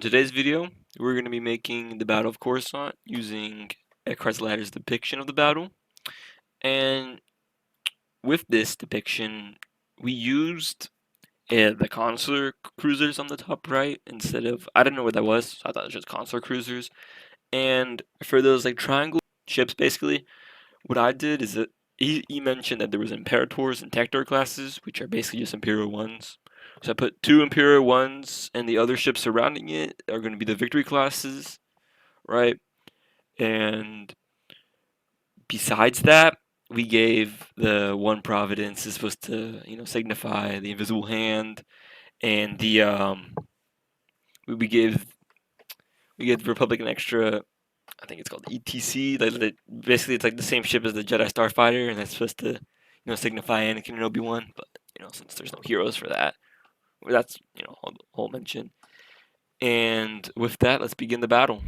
today's video, we're going to be making the Battle of Coruscant using Eckhart's ladder's depiction of the battle. And with this depiction, we used the consular cruisers on the top right instead of, I didn't know what that was, so I thought it was just consular cruisers. And for those like triangle ships, basically, what I did is that he mentioned that there was Imperators and Tector classes, which are basically just Imperial 1s. So I put two Imperial 1s, and the other ships surrounding it are going to be the Victory classes, right? And besides that, we gave the one Providence is supposed to, signify the invisible hand, and we gave the Republic an extra. I think it's called ETC. Basically, it's like the same ship as the Jedi Starfighter, and that's supposed to, signify Anakin and Obi-Wan. But since there's no heroes for that, that's whole mention. And with that, let's begin the battle.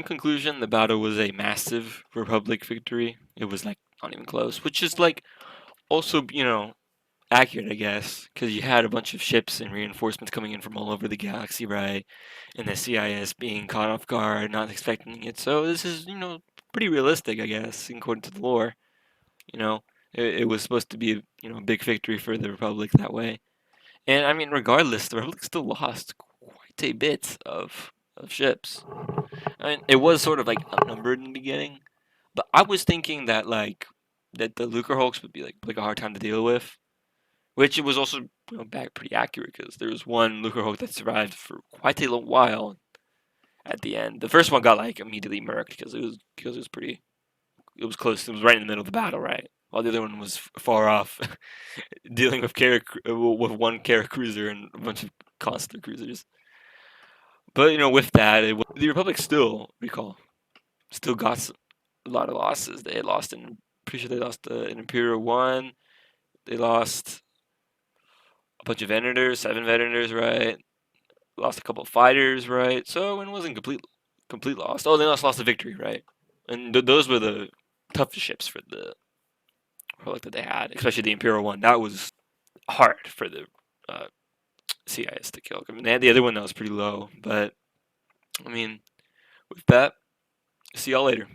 conclusion, the battle was a massive Republic victory. It was like not even close, which is like also, accurate, I guess, because you had a bunch of ships and reinforcements coming in from all over the galaxy, right? And the CIS being caught off guard, not expecting it. So this is, pretty realistic, I guess, according to the lore. You know, it was supposed to be, a big victory for the Republic that way. And I mean, regardless, the Republic still lost quite a bit of ships. I mean, it was sort of like outnumbered in the beginning, but I was thinking that that the Lucre Hulks would be like a hard time to deal with, which it was also back pretty accurate because there was one Lucre Hulk that survived for quite a long while at the end. The first one got like immediately murked because it was pretty it was close. It was right in the middle of the battle, right? While the other one was far off, dealing with with one Carrier cruiser and a bunch of constant cruisers. But with that, the Republic still recall still got a lot of losses. They had lost in pretty sure they lost an Imperial One. They lost a bunch of Venators, 7 Venators, right? Lost a couple of fighters, right? So it wasn't complete loss. Oh, they lost the victory, right? And those were the toughest ships for the Republic that they had, especially the Imperial One. That was hard for the uh, CIS to kill. I mean, they had the other one that was pretty low, but I mean, with that, see y'all later.